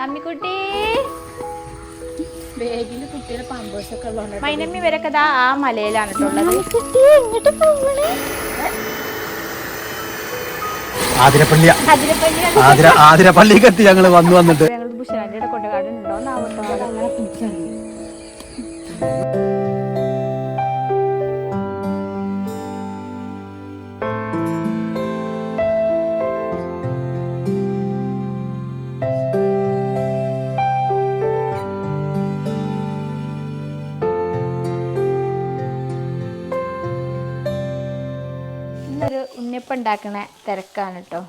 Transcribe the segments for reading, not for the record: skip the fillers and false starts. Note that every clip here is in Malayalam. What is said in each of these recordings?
അമ്മിക്കുട്ടി ബാഗിൽ കുട്ടിയുടെ പമ്പേഴ്സൊക്കെ ഉള്ളതുകൊണ്ട് മൈനമ്മി ഇവരൊക്കെ ദാ ആ മലയിലാണ് കേട്ടുള്ളത്. ആതിരപ്പള്ളിക്ക് എത്തി ഞങ്ങൾ വന്നിട്ട് ഞങ്ങൾ ബുഷനാൻ്റെ കൊണ്ടുകാടുണ്ടോ എന്നാവട്ടോ. ഇന്നൊരു ഉണ്ണിയപ്പം ഉണ്ടാക്കണ തിരക്കാണ് കേട്ടോ.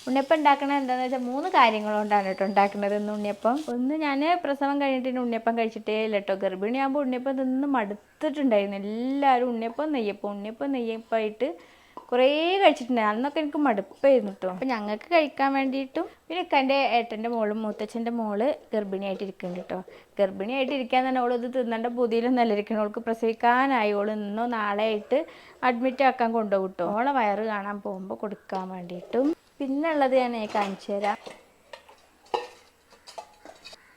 ഉണ്ണിയപ്പം ഉണ്ടാക്കണത് എന്താണെന്ന് വെച്ചാൽ 3 കാര്യങ്ങൾ കൊണ്ടാണ് കേട്ടോ ഉണ്ടാക്കുന്നത്. ഇന്ന് ഉണ്ണിയപ്പം ഞാൻ പ്രസവം കഴിഞ്ഞിട്ട് ഉണ്ണിയപ്പം കഴിച്ചിട്ടേ ഇല്ല കേട്ടോ. ഗർഭിണിയാകുമ്പോൾ ഉണ്ണിയപ്പം തിന്ന് മടുത്തിട്ടുണ്ടായിരുന്നു. എല്ലാവരും ഉണ്ണിയപ്പം നെയ്യപ്പമായിട്ട് കുറേ കഴിച്ചിട്ടുണ്ടായിരുന്നു. അന്നൊക്കെ എനിക്ക് മടുപ്പായിരുന്നു കേട്ടോ. അപ്പം ഞങ്ങൾക്ക് കഴിക്കാൻ വേണ്ടിയിട്ടും പിന്നെ എൻ്റെ ഏട്ടൻ്റെ മോളും മൂത്തച്ഛൻ്റെ മോള് ഗർഭിണിയായിട്ടിരിക്കുന്നുണ്ട് കേട്ടോ. ഗർഭിണിയായിട്ടിരിക്കാൻ തന്നെ ഓൾ ഇത് തിന്നേണ്ട ബുദ്ധിയിലൊന്നും അല്ലിരിക്കണം. ഓൾക്ക് പ്രസവിക്കാനായി. ഓൾ ഇന്നോ നാളെ ആയിട്ട് അഡ്മിറ്റ് ആക്കാൻ കൊണ്ടുപോകും കേട്ടോ. ഓളെ വയറ് കാണാൻ പോകുമ്പോൾ കൊടുക്കാൻ വേണ്ടിയിട്ടും. പിന്നെ ഉള്ളത് ഞാൻ കാണിച്ചു തരാം.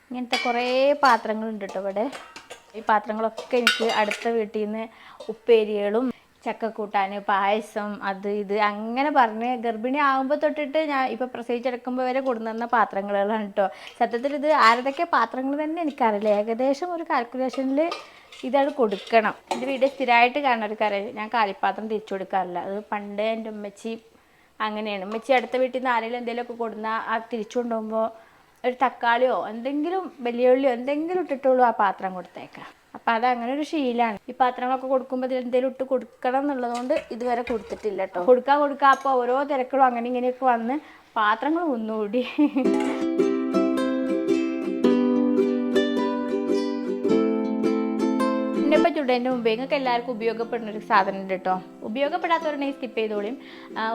ഇങ്ങനത്തെ കുറേ പാത്രങ്ങളുണ്ട് കേട്ടോ ഇവിടെ. ഈ പാത്രങ്ങളൊക്കെ എനിക്ക് അടുത്ത വീട്ടിൽ നിന്ന് ഉപ്പേരികളും ചക്കക്കൂട്ടാൻ, പായസം, അത് ഇത് അങ്ങനെ പറഞ്ഞ് ഗർഭിണി ആകുമ്പോൾ തൊട്ടിട്ട് ഞാൻ ഇപ്പോൾ പ്രസവിച്ചെടുക്കുമ്പോൾ വരെ കൊണ്ടുവന്ന പാത്രങ്ങളാണ് കേട്ടോ. സത്യത്തിൽ ഇത് ആരതൊക്കെ പാത്രങ്ങൾ തന്നെ എനിക്കറിയില്ല. ഏകദേശം ഒരു കാൽക്കുലേഷനിൽ ഇതാണ് കൊടുക്കണം. എൻ്റെ വീട് സ്ഥിരമായിട്ട് കാണുന്ന ഒരു കാര്യം, ഞാൻ കാലിപ്പാത്രം തിരിച്ചു കൊടുക്കാറില്ല. അത് പണ്ട് എൻ്റെ ഉമ്മച്ചി അങ്ങനെയാണ്. ഉമ്മച്ചി അടുത്ത വീട്ടിൽ നിന്ന് ആരെങ്കിലും എന്തെങ്കിലുമൊക്കെ കൊടുന്നാൽ ആ തിരിച്ചു കൊണ്ടുപോകുമ്പോൾ ഒരു തക്കാളിയോ എന്തെങ്കിലും വലിയ ഉള്ളിയോ എന്തെങ്കിലും ഇട്ടിട്ടുള്ളൂ ആ പാത്രം കൊടുത്തേക്കാം. അപ്പം അതങ്ങനെ ഒരു ശീലമാണ്. ഈ പാത്രങ്ങളൊക്കെ കൊടുക്കുമ്പോൾ ഇതിൽ എന്തെങ്കിലും ഇട്ട് കൊടുക്കണം എന്നുള്ളതുകൊണ്ട് ഇതുവരെ കൊടുത്തിട്ടില്ല കേട്ടോ. കൊടുക്കാം അപ്പോൾ ഓരോ തിരക്കുകളും അങ്ങനെ ഇങ്ങനെയൊക്കെ വന്ന് പാത്രങ്ങൾ ഒന്നുകൂടി. ഉണ്ണിയപ്പം ചുടേൻ്റെ മുമ്പേ നിങ്ങൾക്ക് എല്ലാവർക്കും ഉപയോഗപ്പെടുന്ന ഒരു സാധനം ഉണ്ട് കേട്ടോ. ഉപയോഗപ്പെടാത്തവരുണ്ടെങ്കിൽ സ്കിപ്പ് ചെയ്തോളിയും.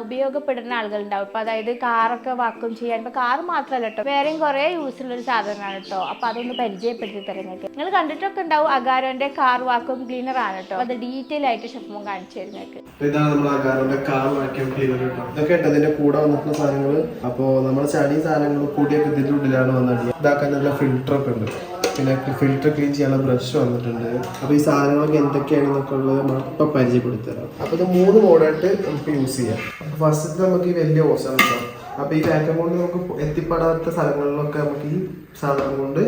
ഉപയോഗപ്പെടുന്ന ആളുകളുണ്ടാവും. ഇപ്പോൾ അതായത് കാറൊക്കെ വാക്വം ചെയ്യാൻ. ഇപ്പോൾ കാറ് മാത്രമല്ല കേട്ടോ, വേറെയും കുറേ യൂസുള്ളൊരു സാധനമാണ് കേട്ടോ. അപ്പോൾ അതൊന്ന് പരിചയപ്പെടുത്തി തരാം നിങ്ങൾക്ക്. നിങ്ങൾ കണ്ടിട്ടൊക്കെ ഉണ്ടാവും. അഗാരോൻ്റെ കാർ വാക്വം ക്ലീനർ ആണ് കേട്ടോ. അത് ഡീറ്റെയിൽ ആയിട്ട് ഷെഫ്മോൻ കാണിച്ചു തരും നിങ്ങൾക്ക്. ഇതാണ് നമ്മൾ അഗാരോൻ്റെ കാർ വാക്യൂം ക്ലീനർ കേട്ടോ. ഇതൊക്കെ ഉണ്ട് ഇതിന്റെ കൂടെ വന്നിട്ടുള്ള സാധനങ്ങൾ. അപ്പോൾ നമ്മുടെ ചളി സാധനങ്ങൾ കൂടിയൊക്കെ ഇതിൻ്റെ ഉള്ളിലാണ് വന്നത്. ഇതാക്കാനുള്ള ഫിൽറ്ററൊക്കെ ഉണ്ട്. പിന്നെ ഫിൽറ്റർ ക്ലീൻ ചെയ്യാനുള്ള ബ്രഷ് വന്നിട്ടുണ്ട്. അപ്പോൾ ഈ സാധനങ്ങളൊക്കെ എന്തൊക്കെയാണെന്നൊക്കെ ഉള്ളത് നമ്മൾ ഇപ്പം പരിചയപ്പെടുത്തരാം. അപ്പോൾ ഇത് 3 മോഡായിട്ട് നമുക്ക് യൂസ് ചെയ്യാം. അപ്പോൾ ഫസ്റ്റത്തെ നമുക്ക് ഈ വലിയ ഓസാണ് കേട്ടോ. അപ്പോൾ ഈ വാക്യൂം കൊണ്ട് നമുക്ക് എത്തിപ്പെടാത്ത സ്ഥലങ്ങളിലൊക്കെ നമുക്ക് ഈ സാധനം കൊണ്ട്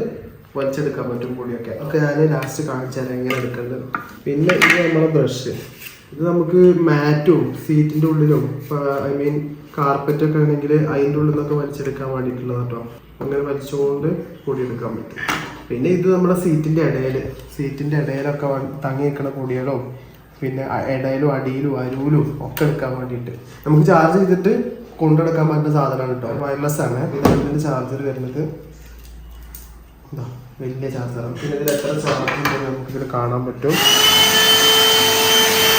വലിച്ചെടുക്കാൻ പറ്റും പൊടിയൊക്കെ. ഒക്കെ ഞാൻ ലാസ്റ്റ് കാണിച്ചാൽ എങ്ങനെ എടുക്കേണ്ടത്. പിന്നെ ഇത് നമ്മളെ ബ്രഷ്. ഇത് നമുക്ക് മാറ്റും സീറ്റിൻ്റെ ഉള്ളിലും ഐ മീൻ കാർപ്പറ്റൊക്കെ ആണെങ്കിൽ അതിൻ്റെ ഉള്ളിൽ നിന്നൊക്കെ വലിച്ചെടുക്കാൻ വേണ്ടിയിട്ടുള്ളത് കേട്ടോ. അങ്ങനെ വലിച്ചുകൊണ്ട് പൊടിയെടുക്കാൻ പറ്റും. പിന്നെ ഇത് നമ്മുടെ സീറ്റിൻ്റെ ഇടയിലൊക്കെ തങ്ങി നിൽക്കുന്ന പൊടികളും പിന്നെ ഇടയിലും അടിയിലും അരുവിലും ഒക്കെ എടുക്കാൻ വേണ്ടിയിട്ട് നമുക്ക് ചാർജ് ചെയ്തിട്ട് കൊണ്ടെടുക്കാൻ പറ്റുന്ന സാധനമാണ് കേട്ടോ. വയർലെസ് ആണ്. ഇതിൻ്റെ ചാർജർ വരുന്നത് എന്താ വലിയ ചാർജറാണ്. പിന്നെ ഇതിൽ എത്ര ചാർജ് ഉണ്ടെന്ന് നമുക്കിതിൽ കാണാൻ പറ്റും.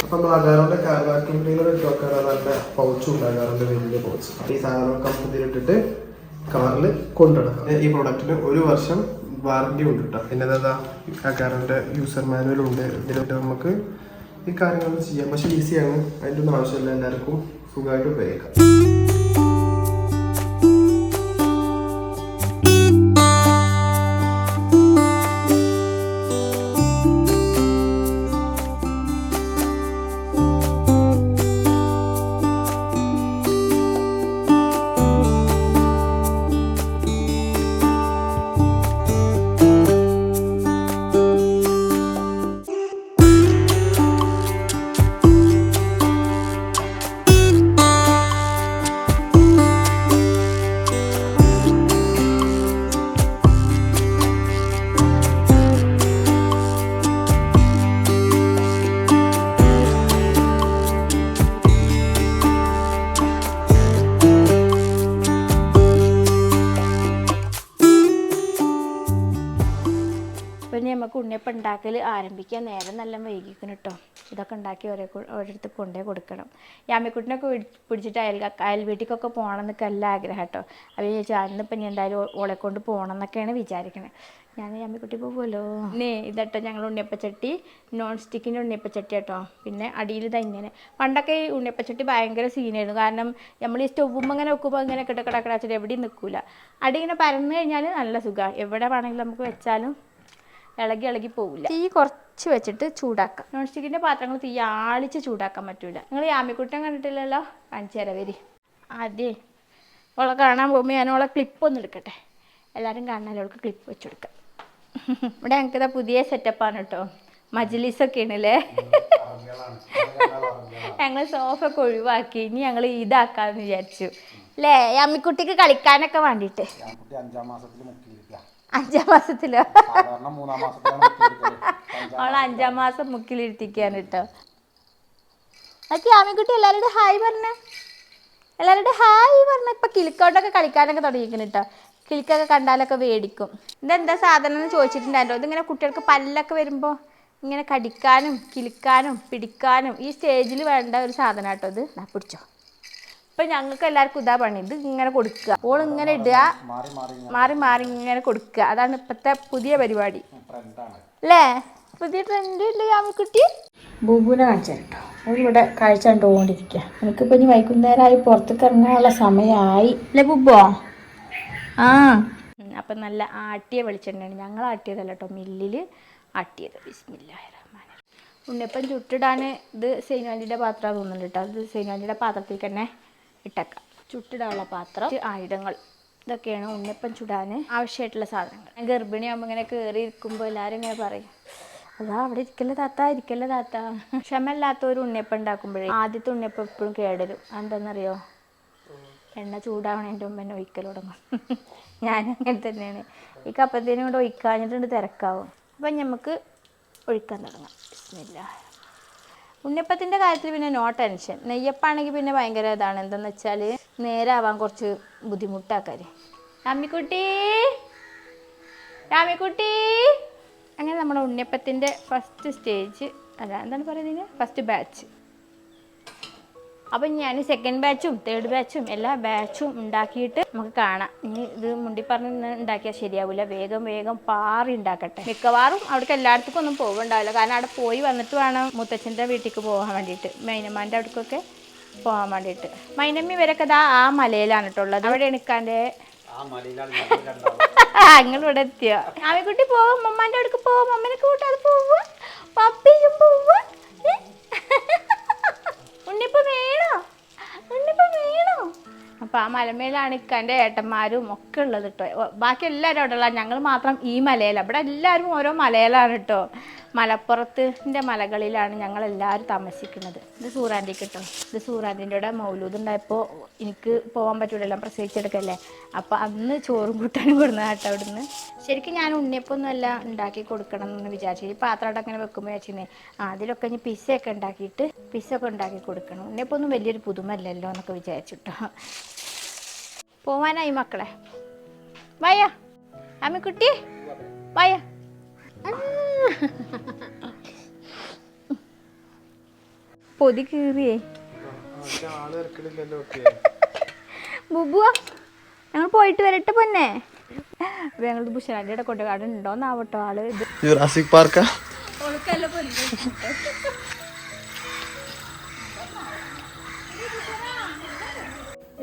അപ്പം നമ്മൾ അഗാരോൻ്റെ വാക്യൂം ക്ലീനർ ഇട്ട് വെക്കാൻ നല്ല പൗച്ചും ഉണ്ട്. അഗാരോൻ്റെ വലിയ പൗച്ച്. അപ്പോൾ ഈ സാധനമൊക്കെ നമുക്ക് ഇതിലിട്ടിട്ട് കാറിൽ കൊണ്ടെടുക്കാം. ഈ പ്രൊഡക്റ്റിന് 1 വർഷം വാറണ്ടി ഉണ്ട് കേട്ടോ. പിന്നെ അതാ അഗാരോൻ്റെ യൂസർ മാനുവലും ഉണ്ട്. ഇതിലോട്ട് നമുക്ക് ഈ കാര്യങ്ങളൊന്നും ചെയ്യാം. പക്ഷേ ഈസിയാണ്. അതിൻ്റെ ഒന്നും ആവശ്യമില്ല. എല്ലാവർക്കും സുഖമായിട്ട് ഉപയോഗിക്കാം. നമുക്ക് ഉണ്ണിയപ്പം ഉണ്ടാക്കൽ ആരംഭിക്കാൻ നേരം നല്ല വൈകിക്കണം കേട്ടോ. ഇതൊക്കെ ഉണ്ടാക്കി ഓരോരുത്തർക്ക് കൊണ്ടേ കൊടുക്കണം. ഈ അമ്മിക്കുട്ടിനൊക്കെ പിടിച്ചിട്ട് അയൽ വീട്ടിലേക്കൊക്കെ പോകണം എന്നൊക്കെ നല്ല ആഗ്രഹം കേട്ടോ. അപ്പോൾ ചോദിച്ചാൽ അന്നിപ്പം ഇനി എന്തായാലും ഓളെ കൊണ്ട് പോകണം എന്നൊക്കെയാണ് വിചാരിക്കണത്. ഞാൻ അമ്മിക്കുട്ടി പോകുമല്ലോ. ഇതട്ടോ ഞങ്ങൾ ഉണ്ണിയപ്പച്ചട്ടി, നോൺ സ്റ്റിക്കിൻ്റെ ഉണ്ണിയപ്പച്ചട്ടി കേട്ടോ. പിന്നെ അടിയിൽ ഇങ്ങനെ പണ്ടൊക്കെ ഈ ഉണ്ണിയപ്പച്ചട്ടി ഭയങ്കര സീനായിരുന്നു. കാരണം നമ്മൾ ഈ സ്റ്റൗവുമ്പോൾ അങ്ങനെ വെക്കുമ്പോൾ ഇങ്ങനെ കിടക്കിടക്കിടച്ചിട്ട് എവിടെയും നിൽക്കില്ല. അടി ഇങ്ങനെ പരന്നു കഴിഞ്ഞാൽ നല്ല സുഖമാണ്. എവിടെ വേണമെങ്കിലും നമുക്ക് വെച്ചാലും ഇളകി പോവില്ല. തീ കുറച്ച് വെച്ചിട്ട് ചൂടാക്കാം. നോൺ സ്റ്റിക്കിൻ്റെ പാത്രങ്ങൾ തീ ആളിച്ച് ചൂടാക്കാൻ പറ്റില്ല. നിങ്ങൾ ഈ ആമിക്കുട്ടൻ കണ്ടിട്ടില്ലല്ലോ, കാണിച്ചു തരാം വരി. ആദ്യം ഓളെ കാണാൻ പോകുമ്പോൾ ഞാൻ ഓളെ ക്ലിപ്പൊന്നും എടുക്കട്ടെ. എല്ലാവരും കാണാൻ അവൾക്ക് ക്ലിപ്പ് വെച്ച് കൊടുക്കാം. ഇവിടെ ഞങ്ങൾക്ക് പുതിയ സെറ്റപ്പാണ് കേട്ടോ. മജ്ലിസൊക്കെയാണ് അല്ലേ. ഞങ്ങൾ സോഫ ഒക്കെ ഒഴിവാക്കി. ഇനി ഞങ്ങൾ ഇതാക്കാന്ന് വിചാരിച്ചു അല്ലേ. അമ്മിക്കുട്ടിക്ക് കളിക്കാനൊക്കെ വേണ്ടിയിട്ട്. 5 മാസത്തിലോ? അവളെ 5-ാം മാസം മുക്കിലിരുത്തിക്കാണ് കേട്ടോ. ഓക്കെ അമ്മിക്കുട്ടി എല്ലാവരോടും ഹായ് പറഞ്ഞേ. എല്ലാവരോടും ഹായ് പറഞ്ഞ. ഇപ്പം കിളിക്കോട്ടൊക്കെ കളിക്കാനൊക്കെ തുടങ്ങിയിരിക്കുന്നു കേട്ടോ. കിളിക്കൊക്കെ കണ്ടാലൊക്കെ മേടിക്കും. ഇതെന്താ സാധനം എന്ന് ചോദിച്ചിട്ടുണ്ടായിരുന്നു. ഇതിങ്ങനെ കുട്ടികൾക്ക് പല്ലൊക്കെ വരുമ്പോൾ ഇങ്ങനെ കടിക്കാനും കിളിക്കാനും പിടിക്കാനും ഈ സ്റ്റേജിൽ വേണ്ട ഒരു സാധനം കേട്ടോ. ഇത് പിടിച്ചോ. ഇപ്പം ഞങ്ങൾക്ക് എല്ലാവർക്കും ഇതാ പണി. ഇത് ഇങ്ങനെ കൊടുക്കുക. ഓളിങ്ങനെ ഇടുക, മാറി ഇങ്ങനെ കൊടുക്കുക. അതാണ് ഇപ്പോഴത്തെ പുതിയ പരിപാടി അല്ലേ. പുതിയ ട്രെൻഡ് ഇല്ലേ ആമിക്കുട്ടി. ബൂബുവിനെ കാണിച്ചു കേട്ടോ. ഇവിടെ കാഴ്ച കണ്ടുകൊണ്ടിരിക്കുക. എനിക്കിപ്പോൾ ഇനി വൈകുന്നേരമായി പുറത്തേക്ക് ഇറങ്ങാനുള്ള സമയമായി അല്ലേ ബുബോ? ആ അപ്പം നല്ല ആട്ടിയ വെളിച്ചെണ്ണയാണ്. ഞങ്ങൾ ആട്ടിയതല്ല കേട്ടോ, മില്ലിൽ ആട്ടിയത്. ബിസ്മില്ലാഹിർ റഹ്മാനിർ റഹീം. ഉണ്ണിയപ്പം ചുട്ടിടാൻ ഇത് സൈനാലിയുടെ പാത്രം തോന്നുന്നുണ്ട് കേട്ടോ. അത് സൈനാലിയുടെ പാത്രത്തിൽ തന്നെ ഇട്ടേക്കാം. ചുട്ടിടാനുള്ള പാത്രം, ആയുധങ്ങൾ, ഇതൊക്കെയാണ് ഉണ്ണിയപ്പം ചുടാൻ ആവശ്യമായിട്ടുള്ള സാധനങ്ങൾ. ഗർഭിണിയാകുമ്പോൾ ഇങ്ങനെ കയറി ഇരിക്കുമ്പോൾ എല്ലാവരും ഇങ്ങനെ പറയും, അതാ അവിടെ ഇരിക്കല്ലേ താത്ത. ക്ഷമല്ലാത്തൊരു ഉണ്ണിയപ്പം ഉണ്ടാക്കുമ്പോഴേ ആദ്യത്തെ ഉണ്ണിയപ്പം എപ്പോഴും കേടരും. എന്താണെന്നറിയോ? എണ്ണ ചൂടാവണതിൻ്റെ മുമ്പ് തന്നെ ഒഴിക്കൽ തുടങ്ങും. ഞാനങ്ങനെ തന്നെയാണ്. ഈ കപ്പത്തേനും കൊണ്ട് ഒഴിക്കാഞ്ഞിട്ടുണ്ട് തിരക്കാവും. അപ്പം നമുക്ക് ഒഴിക്കാൻ തുടങ്ങാം. ബിസ്മില്ലാഹ്. ഉണ്ണിയപ്പത്തിൻ്റെ കാര്യത്തിൽ പിന്നെ നോ ടെൻഷൻ. നെയ്യപ്പാണെങ്കിൽ പിന്നെ ഭയങ്കര ഇതാണ്. എന്താണെന്ന് വെച്ചാൽ നേരാവാൻ കുറച്ച് ബുദ്ധിമുട്ടാക്കാര്. രാമിക്കുട്ടി അങ്ങനെ നമ്മുടെ ഉണ്ണിയപ്പത്തിൻ്റെ ഫസ്റ്റ് സ്റ്റേജ് അല്ല എന്താണ് പറയുന്നത്, ഫസ്റ്റ് ബാച്ച്. അപ്പം ഞാൻ സെക്കൻഡ് ബാച്ചും തേർഡ് ബാച്ചും എല്ലാ ബാച്ചും ഉണ്ടാക്കിയിട്ട് നമുക്ക് കാണാം. ഇനി ഇത് മുണ്ടി പറഞ്ഞ് ഉണ്ടാക്കിയാൽ ശരിയാവില്ല. വേഗം പാറി ഉണ്ടാക്കട്ടെ. മിക്കവാറും അവിടേക്ക് എല്ലായിടത്തേക്കും ഒന്നും പോകുന്നുണ്ടാവില്ല. കാരണം അവിടെ പോയി വന്നിട്ട് വേണം മുത്തച്ഛൻ്റെ വീട്ടിലേക്ക് പോകാൻ വേണ്ടിയിട്ട്, മൈനമ്മാൻ്റെ അവിടേക്കൊക്കെ പോകാൻ വേണ്ടിയിട്ട്. മൈനമ്മി ഇവരൊക്കെ ആ മലയിലാണ് കേട്ടുള്ളത്. അവിടെ എണിക്കാൻ്റെ ഞങ്ങളിവിടെ എത്തിയോ. ആമിക്കുട്ടി പോവും, മമ്മാൻ്റെ അടുക്ക് പോവും, മമ്മനെ കൂട്ടാതെ പോവുക, പപ്പിയും പോവുക. ഉണ്ണിപ്പം വേണോ? അപ്പം ആ മലമേലാണ് ഇക്കാൻ്റെ ഏട്ടന്മാരും ഒക്കെ ഉള്ളത് കേട്ടോ. ബാക്കി എല്ലാവരും അവിടെ ഉള്ള, ഞങ്ങൾ മാത്രം ഈ മലയിലാണ്. ഇവിടെ എല്ലാവരും ഓരോ മലയിലാണ് കേട്ടോ. മലപ്പുറത്തിൻ്റെ മലകളിലാണ് ഞങ്ങളെല്ലാവരും താമസിക്കുന്നത്. ഇത് സൂറാൻ്റിക്ക് കേട്ടോ. ഇത് സൂറാൻ്റിൻ്റെ കൂടെ മൗലൂദ് ഉണ്ടായപ്പോൾ എനിക്ക് പോകാൻ പറ്റൂലല്ലോ, പ്രസവിച്ചെടുക്കല്ലേ. അപ്പോൾ അന്ന് ചോറും കൂട്ടാനും കൊടുക്കുന്ന കേട്ടോ അവിടുന്ന്. ശരിക്കും ഞാൻ ഉണ്ണിയപ്പൊന്നുമല്ല ഉണ്ടാക്കി കൊടുക്കണം എന്ന് വിചാരിച്ചു. ഈ പാത്രമായിട്ട് അങ്ങനെ വെക്കുമ്പോൾ വിചാരിച്ചേ അതിലൊക്കെ ഇനി പിസ്സയൊക്കെ ഉണ്ടാക്കി കൊടുക്കണം. ഉണ്ണിയപ്പൊന്നും വലിയൊരു പുതുമല്ലല്ലോ എന്നൊക്കെ വിചാരിച്ചിട്ടോ. പോവാനായി മക്കളെ. വായ അമ്മിക്കുട്ടി വായ. പൊതി കീറിയേ ബുബുവാ. ഞങ്ങൾ പോയിട്ട് വരട്ടെ പൊന്നെ. ഞങ്ങൾ ബുഷറാൻ്റെ കൊണ്ടുകാട് ഉണ്ടോന്നാവട്ടോ ആള്. ഇത് ജുറാസിക് പാർക്കാ.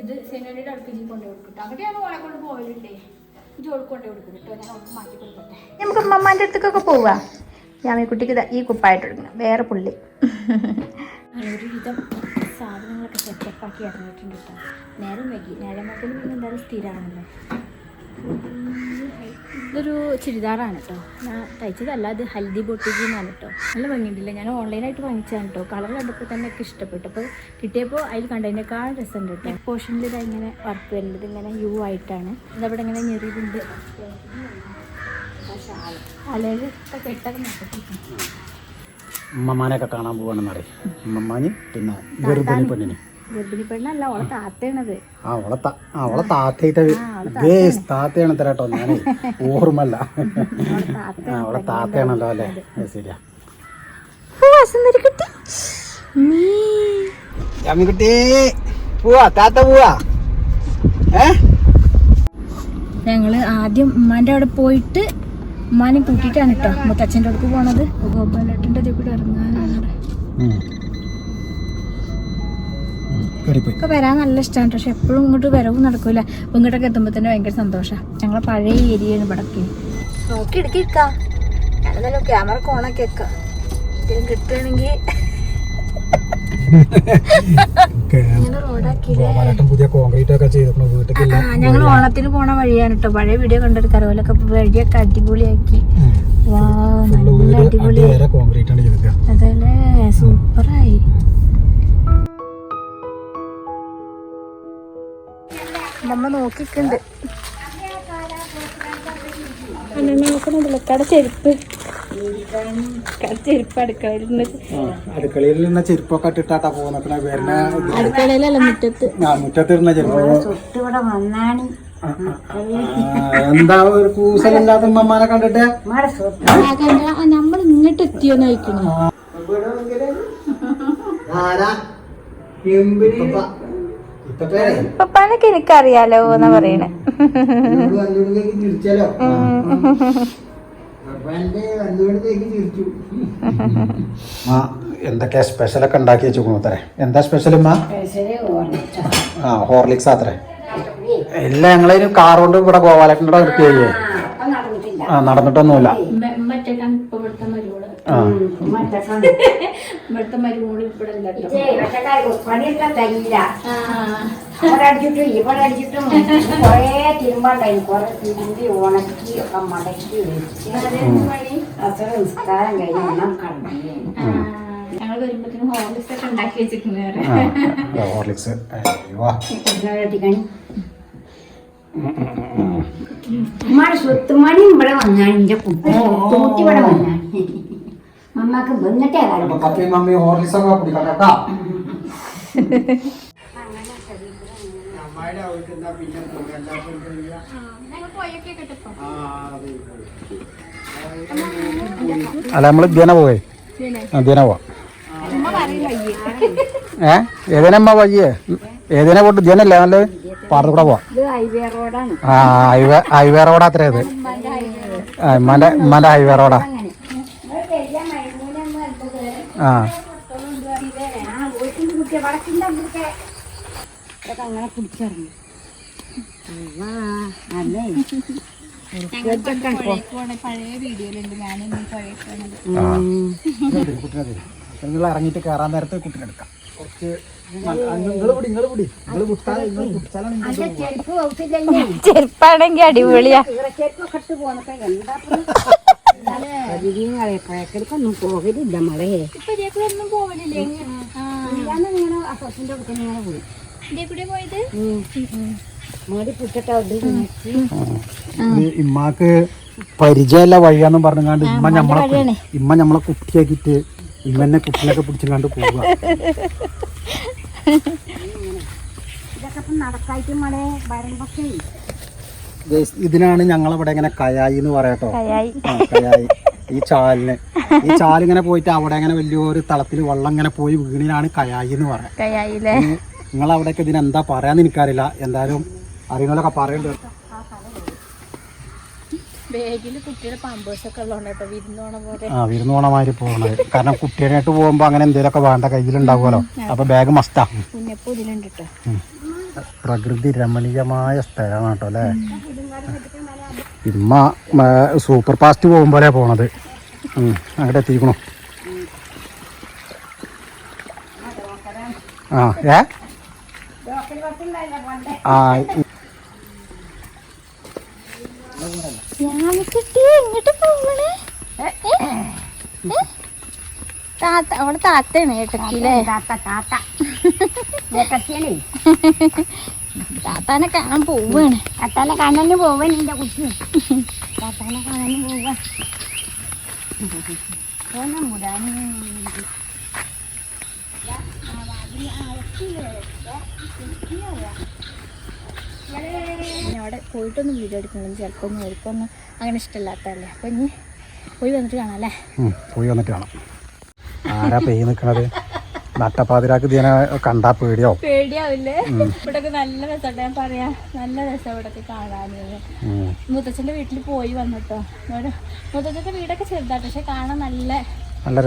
ഇത് സെനോയുടെ അടുപ്പിച്ച് കൊണ്ടു കൊടുക്കട്ടോ. അവിടെ ഞാൻ ഓളെ കൊണ്ട് പോകലുണ്ടേ. ജോലി കൊണ്ടു കൊടുക്കും കേട്ടോ. ഞാൻ അവൾക്ക് മാറ്റി കൊടുക്കട്ടെ. നമുക്ക് മമ്മാൻ്റെ അടുത്തേക്കൊക്കെ പോവാ. ഞാമിക്കുട്ടിക്ക് ഈ കുപ്പായിട്ട് എടുക്കണം. വേറെ പുള്ളി ഒരുവിധം സാധനങ്ങളൊക്കെ സെറ്റപ്പാക്കി ഇറങ്ങിയിട്ടുണ്ട് കേട്ടോ. നേരം വൈകി. നേരം വൈകി പിന്നെ എന്തായാലും സ്ഥിരമാണല്ലോ. ഇതൊരു ചുരിദാറാണ് കേട്ടോ. ഞാൻ തയ്ച്ചതല്ല, ഇത് ഹൽദി ബൊട്ടിക്കിന്നാണ് കേട്ടോ. നല്ല ഭംഗിയുണ്ടല്ലേ. ഞാൻ ഓൺലൈനായിട്ട് വാങ്ങിച്ചതാണ് കേട്ടോ. കളർ കണ്ടപ്പോൾ തന്നെ ഒക്കെ ഇഷ്ടപ്പെട്ടു. അപ്പോൾ കിട്ടിയപ്പോൾ അതിൽ കണ്ടതിനേക്കാൾ രസമുണ്ട് കേട്ടോ. പോർഷനിൽ ഇതങ്ങനെ വർക്ക് വരുന്നത് ഇങ്ങനെ യു ആയിട്ടാണ്. ഇതവിടെ ഇങ്ങനെ ഞെറിവുണ്ട്. അലയിൽ കെട്ടൊക്കെ നോക്കിയിട്ടുണ്ട്. ഉമ്മമാനെയൊക്കെ കാണാൻ പോവാണെന്ന് അറിയാം. ഉമ്മമാന് പിന്നെ ഗർഭിണി പെണ്ണല്ല, ഓളെ താത്തയാണത്. അവളെ താത്തയായിട്ട് താത്തയാണ് തരാട്ടോ. ഞാൻ ഓർമ്മല്ല. അവളെ താത്തയാണല്ലോ അല്ലേ. ശരിയാ ജാമിക്കുട്ടി പോവാ. താത്ത പോവാ. ഞങ്ങള് ആദ്യം ഉമ്മാന്റെ അവിടെ പോയിട്ട് ഉമ്മാനെ കൂട്ടിയിട്ടാണ് കേട്ടോ മുത്തച്ഛൻ്റെ അടുക്ക് പോണത്. ഗോപാലേട്ടൻ്റെ ഇതിൽ കൂടെ ഇറങ്ങാനാണ്. ഒക്കെ വരാൻ നല്ല ഇഷ്ടമാണ്. പക്ഷെ എപ്പോഴും ഇങ്ങോട്ട് വരവും നടക്കൂല. ഇങ്ങോട്ടൊക്കെ എത്തുമ്പോൾ തന്നെ ഭയങ്കര സന്തോഷമാണ്. ഞങ്ങളെ പഴയ ഏരിയയാണ് ഇവിടൊക്കെ. നോക്കി എടുക്കാം. ഞാനെന്തായാലും ക്യാമറ ഓണാക്കി വെക്കാം. ഇതിലും കിട്ടുകയാണെങ്കിൽ ഞങ്ങൾ ഓണത്തിന് പോണ വഴിയാണ് കേട്ടോ. പഴയ വീഡിയോ കണ്ടൊരു കരോലൊക്കെ വഴിയൊക്കെ അടിപൊളിയാക്കി. വാ നല്ല അടിപൊളി. അതല്ലേ സൂപ്പറായി. നമ്മ നോക്കിക്കുണ്ട്. നോക്കണല്ലോ കട ചെരുപ്പ് അടുക്കളയിൽ നിന്ന് ചെരുപ്പൊക്കെ ഇട്ടിട്ടാ പോകുന്ന. അടുക്കളയിലല്ല മുറ്റത്തിരുന്ന ചെരുപ്പ്. എന്താ ഒരു കൂസലില്ലാത്ത ഉമ്മമാനെ കണ്ടിട്ട് നമ്മൾ ഇങ്ങോട്ട് എത്തിയോന്ന് ചോദിക്കണേ. പപ്പാനൊക്കെ എനിക്കറിയാലോ എന്നാ പറയണേ. എന്തൊക്കെയാ സ്പെഷ്യലൊക്കെ ഉണ്ടാക്കി വെച്ചു കൂത്തരെ? എന്താ സ്പെഷ്യൽ ഉമ്മ? ഹോർലിക്സ് അത്രേ. ഇല്ല ഞങ്ങളതിന് കാർ കൊണ്ട് ഇവിടെ ഗോപാലേട്ടൻ്റെ അടുത്ത് ചെയ്യേ. നടന്നിട്ടൊന്നുമില്ല. ഞങ്ങൾ വരുമ്പോഴത്തേക്കും ഹോർലിക്സ് ഒക്കെ ഉണ്ടാക്കി വെച്ചിട്ടുണ്ട്. ഹോർലിക്സ് സ്വത്തുമണി ഇവിടെ വന്നാണ് എന്റെ കുട്ടി ഇവിടെ വന്നാണ്. മമ്മക്ക് വന്നിട്ടേ മമ്മി ഹോർലിക്സ് ഒക്കെ കുടിക്കാം കേട്ടാ. അല്ല നമ്മള് ധ്യാന പോവേ. ധ്യാന പോവാ. ഏതേനമ്മ വയ്യേ? ഏതേനെ പോട്ട് ധ്യാനല്ലേ നല്ലത്? പാടത്ത് കൂടെ പോവാ. ഹൈവേ റോഡാ അത്ര. ഇത് ഉമ്മാന്റെ ഹൈവേ റോഡാ. അങ്ങനെ പിടിച്ചിറങ്ങി. നിങ്ങൾ ഇറങ്ങിയിട്ട് കയറാൻ നേരത്തെ കുട്ടിനെടുക്കാം. കുറച്ച് ചെരുപ്പാണെങ്കി അടിപൊളിയാ. എപ്പോഴേക്കൊന്നും പോകലില്ല മഴയെ. ഇമ്മാക്ക് പരിചയമുള്ള വഴിയാന്നും പറഞ്ഞാണ്ട് ഇമ്മ നമ്മളെ കുട്ടിയാക്കിട്ട് ഇമ്മന്നെ കുട്ടികളൊക്കെ പിടിച്ചങ്ങാണ്ട് പോവുക. ഇതിനാണ് ഞങ്ങളവിടെ ഇങ്ങനെ കയായി എന്ന് പറയാട്ടോ. കയായി ഈ ചാലിങ്ങനെ പോയിട്ട് അവിടെ അങ്ങനെ വലിയൊരു തളത്തിൽ വെള്ളം ഇങ്ങനെ പോയി വീണിനാണ് കയായി എന്ന് പറയാം. നിങ്ങളവിടെയൊക്കെ ഇതിനെന്താ പറയാന്ന് എനിക്കറിയില്ല. എന്തായാലും അറിയുന്നതൊക്കെ പറയണ്ടോ. വിരുന്ന് പോണ മാതിരി പോകണത്. കാരണം കുട്ടികളായിട്ട് പോകുമ്പോ അങ്ങനെ എന്തെങ്കിലുമൊക്കെ വേണ്ട കയ്യിലുണ്ടാവുമല്ലോ. അപ്പൊ ബാഗ് മസ്റ്റാ. പ്രകൃതി രമണീയമായ സ്ഥലമാണ് കേട്ടോ അല്ലേ. ഇമ്മ സൂപ്പർ ഫാസ്റ്റ് പോകുമ്പോഴേ പോണത്. അങ്ങോട്ട് എത്തിക്കണു. അവള് താത്തയാണ് ഏട്ടക്കില്ലേ. താത്താനെ കാണാൻ പോവാണ്. താത്താനെ കാണാൻ പോവാൻ എന്റെ കുട്ടി. താത്താനെ കാണാൻ പോവാ. അവിടെ പോയിട്ടൊന്നും വീഡിയോ എടുക്കണം. ചിലപ്പോൾ ഒന്നും അവർക്കൊന്നും അങ്ങനെ ഇഷ്ടമില്ലാത്തല്ലേ. അപ്പൊ ഇനി പോയി വന്നിട്ട് കാണാം അല്ലേ. പോയി വന്നിട്ട് കാണാം. ആരാ പെയ്യ് നിൽക്കണത്? നട്ടപ്പാതിരാക്ക് ഇതിനെ കണ്ടാ പേടിയോ പേടിയാവില്ലേ? ഇവിടൊക്കെ നല്ല രസമുണ്ട്. ഞാൻ പറയാ നല്ല രസം ഇവിടൊക്കെ കാണാന്. മുത്തച്ഛന്റെ വീട്ടിൽ പോയി വന്നിട്ടോ. മുത്തച്ഛന്റെ വീടൊക്കെ ചെറുതായിട്ട് പക്ഷെ കാണാൻ നല്ല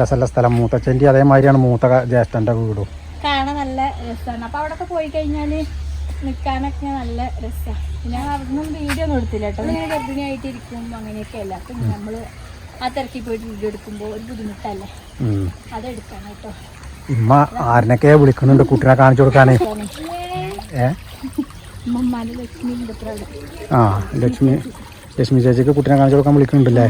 രസമുള്ള സ്ഥലം. മൂത്തച്ഛൻ്റെ അതേമാതിരിയാണ് മൂത്ത ജ്യേഷ്ഠന്റെ വീടും. കാണാൻ നല്ല രസമാണ്. അപ്പൊ അവിടെയൊക്കെ പോയി കഴിഞ്ഞാല് നിൽക്കാനൊക്കെ നല്ല രസമാണ്. ഞാൻ അവിടുന്ന് വീഡിയോ ഒന്നും എടുത്തില്ല കേട്ടോ. ഇങ്ങനെ ഗർഭിണിയായിട്ടിരിക്കും അങ്ങനെയൊക്കെ അല്ല. അപ്പൊ നമ്മള് ആ തിരക്കി പോയിട്ട് വീഡിയോ എടുക്കുമ്പോ ഒരു ബുദ്ധിമുട്ടല്ലേ, അതെടുക്കണം കേട്ടോ. ഇമ്മ ആരിനൊക്കെ വിളിക്കുന്നുണ്ട് കുട്ടിനെ കാണിച്ചു കൊടുക്കാനേ. ആ ലക്ഷ്മി ചേച്ചിക്ക് കുട്ടിനെ കാണിച്ചു കൊടുക്കാൻ വിളിക്കുന്നുണ്ടല്ലേ.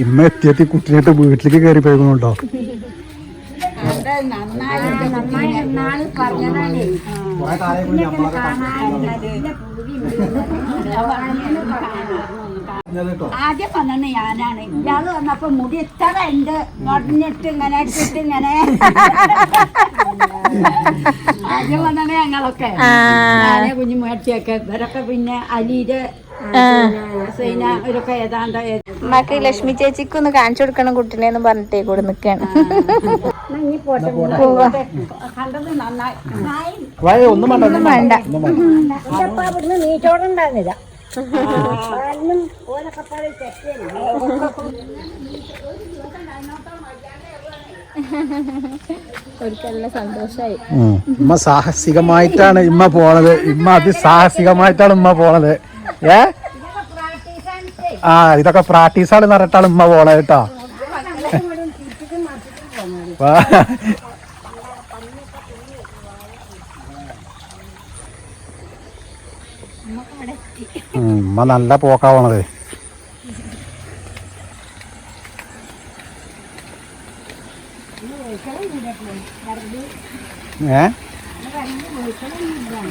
ഇമ്മ എത്തിയെത്തി കുട്ടിനായിട്ട് വീട്ടിലേക്ക് കയറി പോയിരുന്നുണ്ടോ? ആദ്യം വന്നത് ഞാനാണ്. ഇയാള് വന്നപ്പോ മുടി എത്ര ഉണ്ട് മുടഞ്ഞിട്ട് ഇങ്ങനെ ഇട്ടിട്ട് ഇങ്ങനെ ആദ്യം വന്നത് ഞങ്ങളൊക്കെ. ഞാനെ കുഞ്ഞു മേടിച്ചൊക്കെ ഇവരൊക്കെ പിന്നെ അലിയുടെ സൈന ഇവരൊക്കെ ഏതാണ്ട് ഉമ്മാക്ക് ലക്ഷ്മി ചേച്ചിക്ക് ഒന്ന് കാണിച്ചു കൊടുക്കണം കുട്ടീനെ എന്ന് പറഞ്ഞിട്ടേ കൂടെ നിക്കാണ്. കണ്ടത് നന്നായി. ഒന്നും വേണ്ട. ഇവിടുന്ന് നീച്ചോടുണ്ടായിരുന്നില്ല. ഒരിക്കലും സന്തോഷായി. ഇമ്മ സാഹസികമായിട്ടാണ് ഇമ്മ പോണത്. ഇമ്മ അതിസാഹസികമായിട്ടാണ് ഉമ്മ പോണത്. ഇതൊക്കെ പ്രാക്ടീസാണ് പറഞ്ഞിട്ടാണ് ഉമ്മ പോണത് കേട്ടോ. ഉമ്മ നല്ല പോക്കാ പോണത്.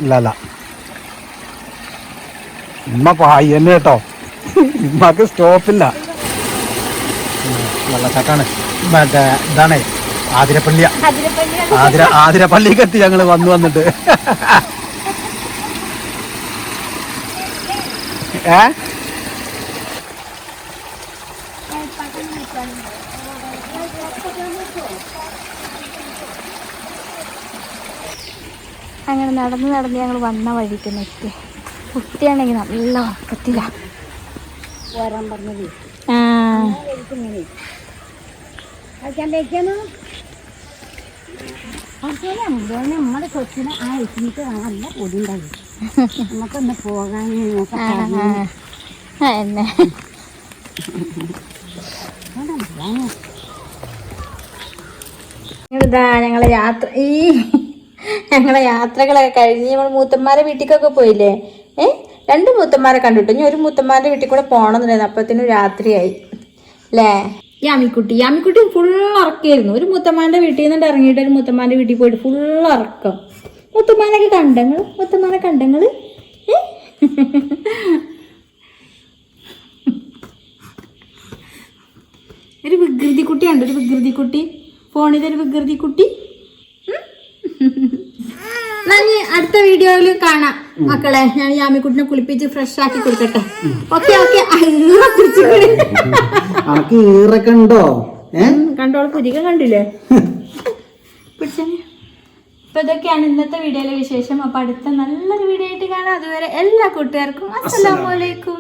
ഇല്ല ഉമ്മ പായി തന്നെ കേട്ടോ. ഉമ്മക്ക് സ്റ്റോപ്പില്ല. വെള്ളച്ചാട്ടാണ്. മറ്റേ ഇതാണേ ആതിരപ്പള്ളിക്ക് എത്തി ഞങ്ങള് വന്നിട്ട്. അങ്ങനെ നടന്ന് ഞങ്ങൾ വന്ന വഴിക്ക് നിൽക്കുക. കുട്ടിയാണെങ്കിൽ നല്ല ഉറക്കത്തില. വരാൻ പറഞ്ഞത് നമ്മുടെ കൊച്ചിനെ ആ എത്തിയിട്ട് നല്ല പൊടിയുണ്ടായി. നമുക്കൊന്ന് പോകാൻ എന്നെ ഇതാ ഞങ്ങളെ യാത്രകളൊക്കെ കഴിഞ്ഞ് നമ്മൾ മൂത്തന്മാരെ വീട്ടിലേക്കൊക്കെ പോയില്ലേ. 2 മൂത്തന്മാരെ കണ്ടിട്ടു. ഇനി ഒരു മൂത്തന്മാരുടെ വീട്ടിൽ കൂടെ പോകണമെന്നുണ്ടായിരുന്നു. അപ്പത്തിനും രാത്രിയായി അല്ലേ. യാമിക്കുട്ടി ഫുൾ ഉറക്കായിരുന്നു. ഒരു മുത്തമ്മാന്റെ വീട്ടിൽ നിന്നിട്ട് ഇറങ്ങിയിട്ട് ഒരു മുത്തമ്മാന്റെ വീട്ടിൽ പോയിട്ട് ഫുൾ ഉറക്കം. മുത്തമ്മാനൊക്കെ കണ്ടങ്ങള് ഒരു വികൃതി കുട്ടിയുണ്ട്. ഒരു വികൃതി കുട്ടി, ഫോണിലൊരു വികൃതി കുട്ടി. അടുത്ത വീഡിയോയിൽ കാണാം മക്കളെ. ഞാൻ യാമിക്കുട്ടിനെ കുളിപ്പിച്ച് ഫ്രഷ് ആക്കി കൊടുക്കട്ടെ. ഓക്കെ കണ്ടോളൂ. പുതിയ കണ്ടില്ലേ പിടിച്ചേ. അപ്പൊ ഇതൊക്കെയാണ് ഇന്നത്തെ വീഡിയോയിലെ വിശേഷം. അപ്പൊ അടുത്ത നല്ലൊരു വീഡിയോ ആയിട്ട് കാണാം. അതുവരെ എല്ലാ കൂട്ടുകാർക്കും അസ്സലാമു അലൈക്കും.